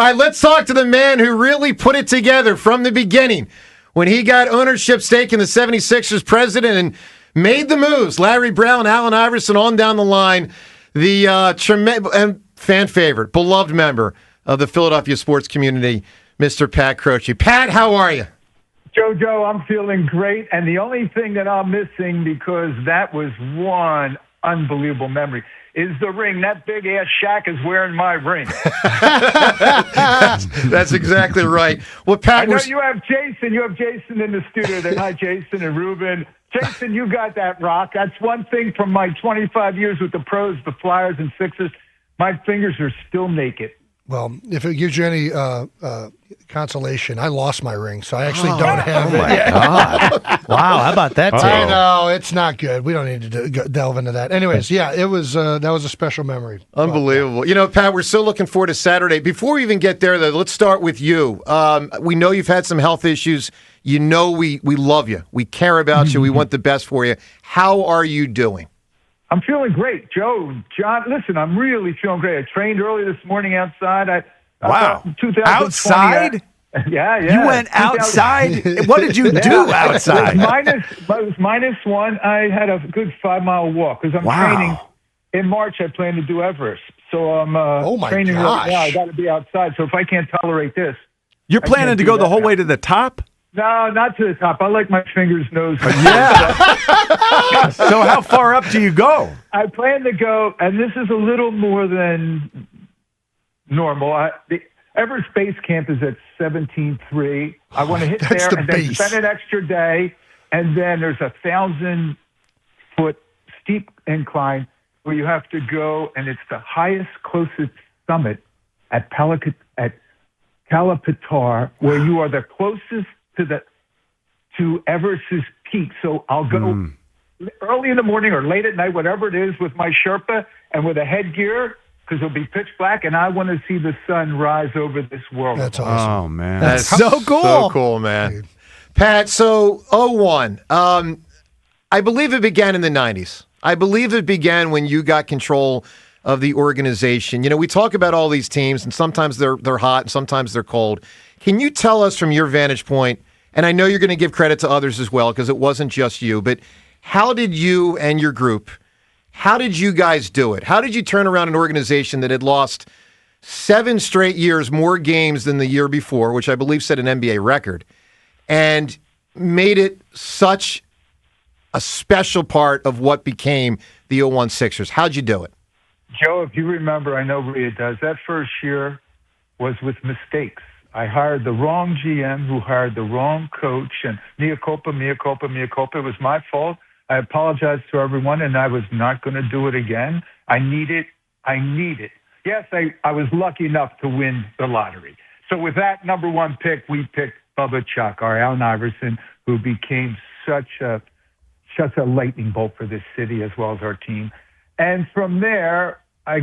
All right, let's talk to the man who really put it together from the beginning. When he got ownership stake in the 76ers president and made the moves, Larry Brown, Allen Iverson, on down the line, the tremendous and fan favorite, beloved member of the Philadelphia sports community, Mr. Pat Croce. Pat, how are you? Joe, I'm feeling great, and the only thing that I'm missing, because that was one unbelievable memory, is the ring. That big-ass Shaq is wearing my ring. That's exactly right. Well, Pat, I know you have Jason in the studio there. Hi, Jason and Ruben. Jason, you got that rock. That's one thing from my 25 years with the pros, the Flyers and Sixers. My fingers are still naked. Well, if it gives you any consolation, I lost my ring, so I actually don't have it. Oh, my God. Wow, how about that, too? I know, it's not good. We don't need to delve into that. Anyways, yeah, it was that was a special memory. Unbelievable. You know, Pat, we're so looking forward to Saturday. Before we even get there, though, let's start with you. We know you've had some health issues. You know we love you. We care about you. We want the best for you. How are you doing? I'm feeling great, Joe. John, listen, I'm really feeling great. I trained early this morning outside. Wow. Outside? Yeah. You went outside? What did you do outside? It was -1. I had a good 5-mile walk because I'm training. In March, I plan to do Everest. So I'm training right now. I got to be outside. So if I can't tolerate this. You're planning to go the whole way to the top? No, not to the top. I like my fingers, nose. Yeah. So how far up do you go? I plan to go, and this is a little more than normal. The Everest Base Camp is at 17.3. I want to hit there and then spend an extra day, and then there's a 1,000-foot steep incline where you have to go, and it's the highest, closest summit at Kalapatar, where you are the closest to Everest's peak. So I'll go early in the morning or late at night, whatever it is, with my Sherpa and with a headgear, because it'll be pitch black, and I want to see the sun rise over this world. That's awesome. Oh, man. That's so cool. So cool, man. Dude. Pat, so 01, I believe it began in the 90s. I believe it began when you got control of the organization. You know, we talk about all these teams, and sometimes they're hot, and sometimes they're cold. Can you tell us from your vantage point, and I know you're going to give credit to others as well because it wasn't just you, but how did you and your group, how did you guys do it? How did you turn around an organization that had lost 7 straight years more games than the year before, which I believe set an NBA record, and made it such a special part of what became the 01 Sixers? How'd you do it? Joe, if you remember, I know Rhea does, that first year was with mistakes. I hired the wrong GM who hired the wrong coach, and mea culpa. It was my fault. I apologize to everyone, and I was not going to do it again. I need it. Yes, I was lucky enough to win the lottery. So with that number 1 pick, we picked Bubba Chuck, our Allen Iverson, who became such a lightning bolt for this city as well as our team. And from there, I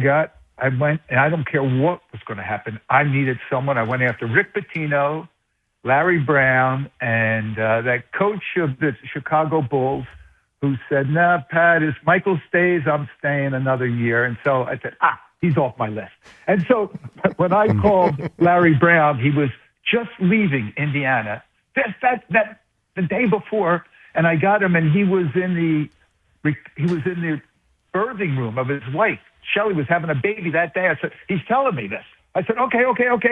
went, and I don't care what was going to happen. I needed someone. I went after Rick Pitino, Larry Brown, and that coach of the Chicago Bulls, who said, "Nah, Pat, if Michael stays, I'm staying another year." And so I said, he's off my list. And so when I called Larry Brown, he was just leaving Indiana. The day before, and I got him, and he was in the birthing room of his wife. Shelly was having a baby that day. I said, he's telling me this. I said, okay.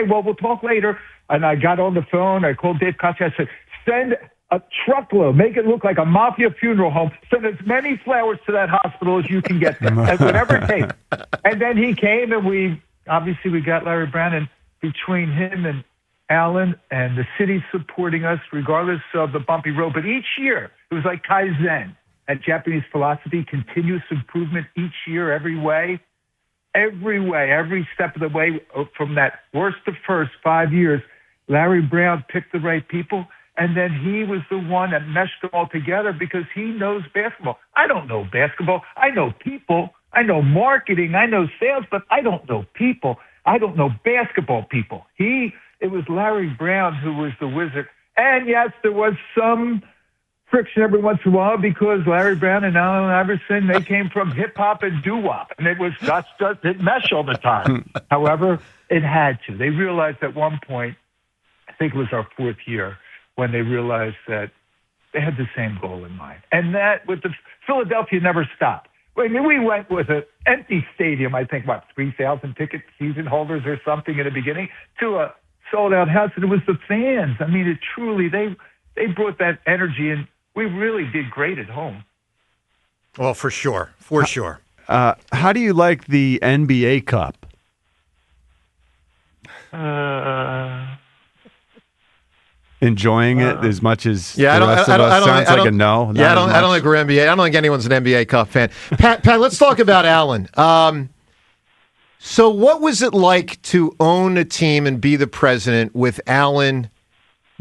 Well, we'll talk later. And I got on the phone. I called Dave Croce. I said, send a truckload. Make it look like a mafia funeral home. Send as many flowers to that hospital as you can get them. And whatever it takes. And then he came, and we got Larry Brown. And between him and Allen and the city supporting us, regardless of the bumpy road. But each year, it was like Kaizen. That Japanese philosophy, continuous improvement each year, every step of the way, from that worst to first 5 years. Larry Brown picked the right people, and then he was the one that meshed them all together because he knows basketball. I don't know basketball. I know people. I know marketing. I know sales, but I don't know people. I don't know basketball people. It was Larry Brown who was the wizard. And yes, there was some friction every once in a while because Larry Brown and Allen Iverson, they came from hip-hop and doo-wop, and it didn't mesh all the time. However, It had to. They realized at one point, I think it was our fourth year, when they realized that they had the same goal in mind. And that with the Philadelphia never stopped. I mean, we went with an empty stadium, I think, 3,000 ticket season holders or something in the beginning, to a sold-out house, and it was the fans. I mean, it truly, they brought that energy, and we really did great at home. Well, for sure. For sure. How do you like the NBA Cup? Enjoying it as much as the rest of us? Sounds like a no. Yeah, I don't think we're NBA. I don't think anyone's an NBA Cup fan. Pat, let's talk about Allen. So what was it like to own a team and be the president with Allen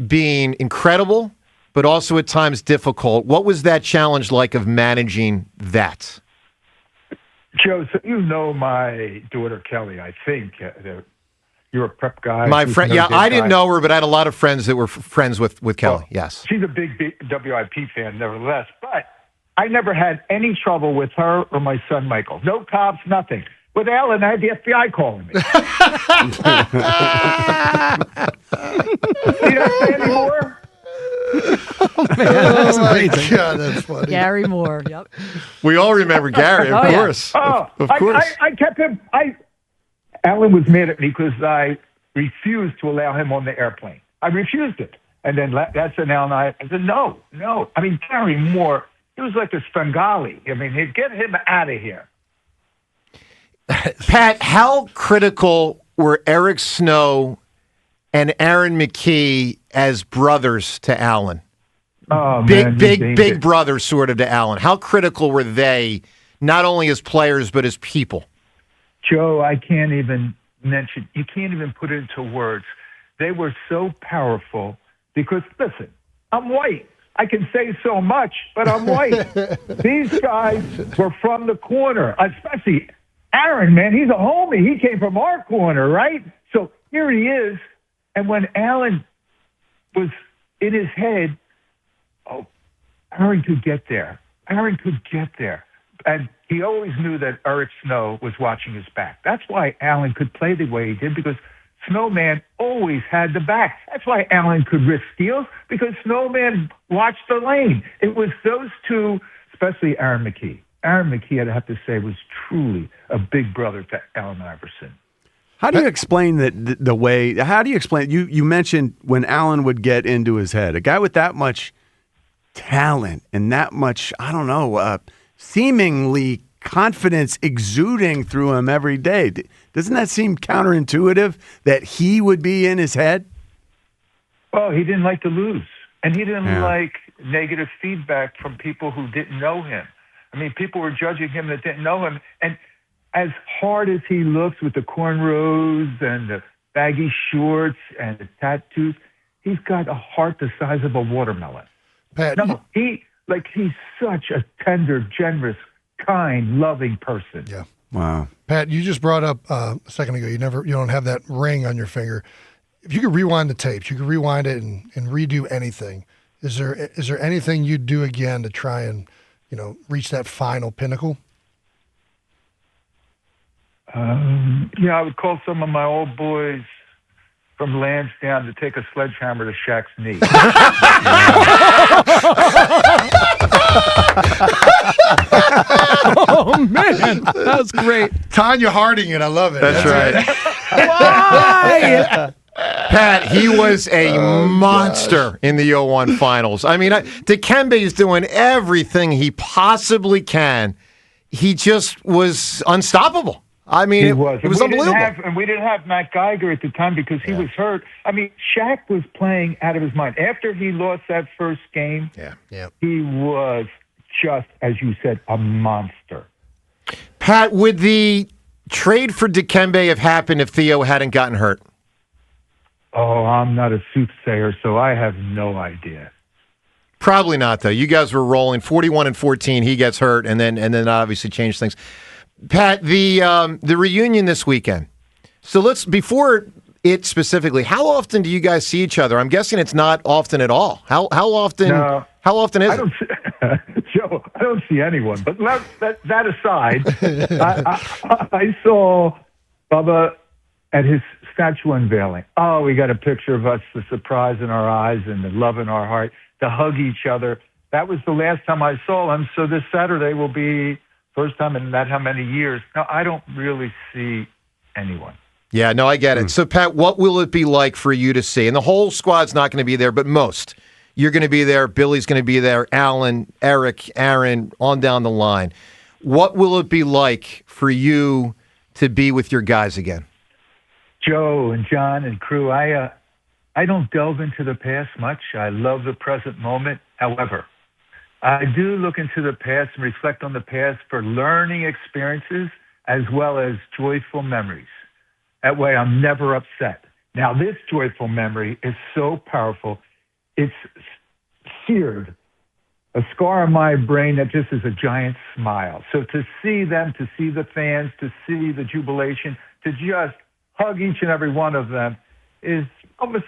being incredible, but also at times difficult? What was that challenge like of managing that? Joe, so you know my daughter Kelly, I think. You're a prep guy. My friend, yeah, I didn't know her, but I had a lot of friends that were friends with Kelly. Well, yes, she's a big WIP fan, nevertheless. But I never had any trouble with her or my son Michael. No cops, nothing. With Alan, I had the FBI calling me. See that anymore? Oh, man, that's amazing. God, that's funny. Gary Moore, yep. We all remember Gary, of course. Yeah. Of course. I kept him. Alan was mad at me because I refused to allow him on the airplane. I refused it. And then that's when Alan and I said, no. I mean, Gary Moore, he was like a Svengali. I mean, he'd get him out of here. Pat, how critical were Eric Snow and Aaron McKie as brothers to Allen? Oh, big brothers sort of to Allen. How critical were they, not only as players, but as people? Joe, I can't even mention, you can't even put it into words. They were so powerful because, listen, I'm white. I can say so much, but I'm white. These guys were from the corner, especially Aaron, man. He's a homie. He came from our corner, right? So here he is. And when Allen was in his head, Aaron could get there. And he always knew that Eric Snow was watching his back. That's why Allen could play the way he did, because Snowman always had the back. That's why Allen could risk steals, because Snowman watched the lane. It was those two, especially Aaron McKie. Aaron McKie, I'd have to say, was truly a big brother to Allen Iverson. How do you explain the way? How do you explain? You mentioned when Allen would get into his head, a guy with that much talent and that much, I don't know, seemingly confidence exuding through him every day. Doesn't that seem counterintuitive that he would be in his head? Well, he didn't like to lose, and he didn't like negative feedback from people who didn't know him. I mean, people were judging him that didn't know him, and as hard as he looks with the cornrows and the baggy shorts and the tattoos, he's got a heart the size of a watermelon. Pat, he's such a tender, generous, kind, loving person. Yeah. Wow. Pat, you just brought up a second ago, you don't have that ring on your finger. If you could rewind the tapes, you could rewind it and redo anything. Is there anything you'd do again to try and, reach that final pinnacle? I would call some of my old boys from Lansdowne to take a sledgehammer to Shaq's knee. Oh, man. That was great. Tanya Harding it. I love it. That's right. Why? Pat, he was a monster in the 01 finals. I mean, DeCamara is doing everything he possibly can. He just was unstoppable. I mean, it was unbelievable. We didn't have Matt Geiger at the time because he was hurt. I mean, Shaq was playing out of his mind. After he lost that first game, he was just, as you said, a monster. Pat, would the trade for DeCamara have happened if Theo hadn't gotten hurt? Oh, I'm not a soothsayer, so I have no idea. Probably not, though. You guys were rolling 41-14. He gets hurt, and then obviously changed things. Pat, the reunion this weekend. So before it specifically, how often do you guys see each other? I'm guessing it's not often at all. How often? No, how often is it? Joe, I don't see anyone. But that aside, I saw Bubba at his statue unveiling. Oh, we got a picture of us, the surprise in our eyes and the love in our heart, to hug each other. That was the last time I saw him. So this Saturday will be first time in that how many years. Now, I don't really see anyone. Yeah, no, I get it. So, Pat, what will it be like for you to see? And the whole squad's not going to be there, but most. You're going to be there. Billy's going to be there. Alan, Eric, Aaron, on down the line. What will it be like for you to be with your guys again? Joe and John and crew, I don't delve into the past much. I love the present moment. However, I do look into the past and reflect on the past for learning experiences as well as joyful memories. That way I'm never upset. Now, this joyful memory is so powerful, it's seared, a scar on my brain that just is a giant smile. So to see them, to see the fans, to see the jubilation, to just hug each and every one of them is almost,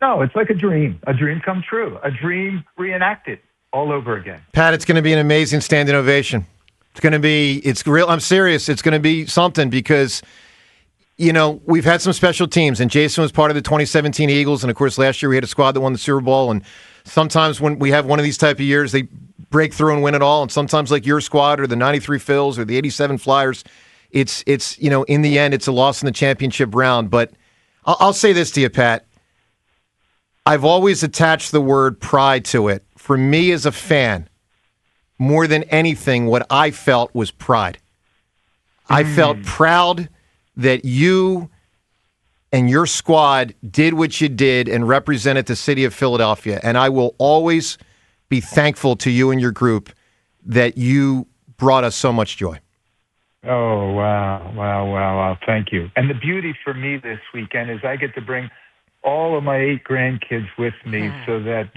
no, it's like a dream come true, a dream reenacted all over again. Pat, it's going to be an amazing standing ovation. It's real. I'm serious. It's going to be something because, you know, we've had some special teams, and Jason was part of the 2017 Eagles, and of course last year we had a squad that won the Super Bowl, and sometimes when we have one of these type of years, they break through and win it all, and sometimes like your squad or the 93 Phils or the 87 Flyers, it's you know, in the end, it's a loss in the championship round. But I'll say this to you, Pat. I've always attached the word pride to it. For me as a fan, more than anything, what I felt was pride. I felt proud that you and your squad did what you did and represented the city of Philadelphia. And I will always be thankful to you and your group that you brought us so much joy. Oh, wow. Thank you. And the beauty for me this weekend is I get to bring all of my 8 grandkids with me so that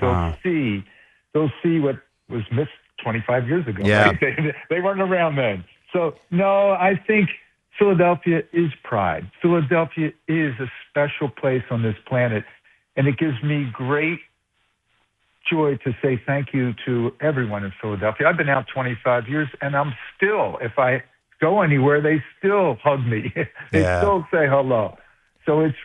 they'll see what was missed 25 years ago. Yeah. Right? They weren't around then. So, no, I think Philadelphia is pride. Philadelphia is a special place on this planet, and it gives me great joy to say thank you to everyone in Philadelphia. I've been out 25 years, and I'm still, if I go anywhere, they still hug me. They still say hello. So it's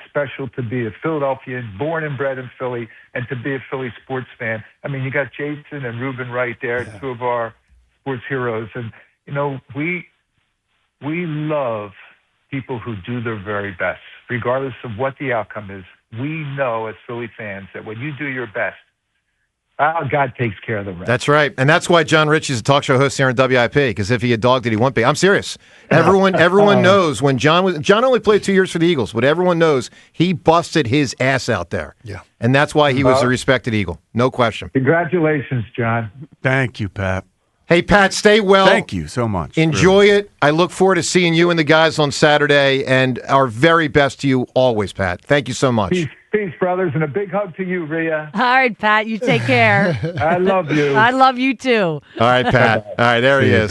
special to be a Philadelphian, born and bred in Philly, and to be a Philly sports fan. I mean, you got Jason and Ruben right there, 2 of our sports heroes. And, you know, we love people who do their very best, regardless of what the outcome is. We know as Philly fans that when you do your best, God takes care of the rest. That's right. And that's why Jon Ritchie is a talk show host here on WIP, because if he had dogged it, he wouldn't be. I'm serious. Everyone knows when John only played 2 years for the Eagles, but everyone knows he busted his ass out there. Yeah. And that's why he was a respected Eagle. No question. Congratulations, John. Thank you, Pat. Hey, Pat, stay well. Thank you so much. Enjoy it. I look forward to seeing you and the guys on Saturday, and our very best to you always, Pat. Thank you so much. Peace, brothers, and a big hug to you, Rhea. All right, Pat, you take care. I love you. I love you too. All right, Pat. All right, there he is.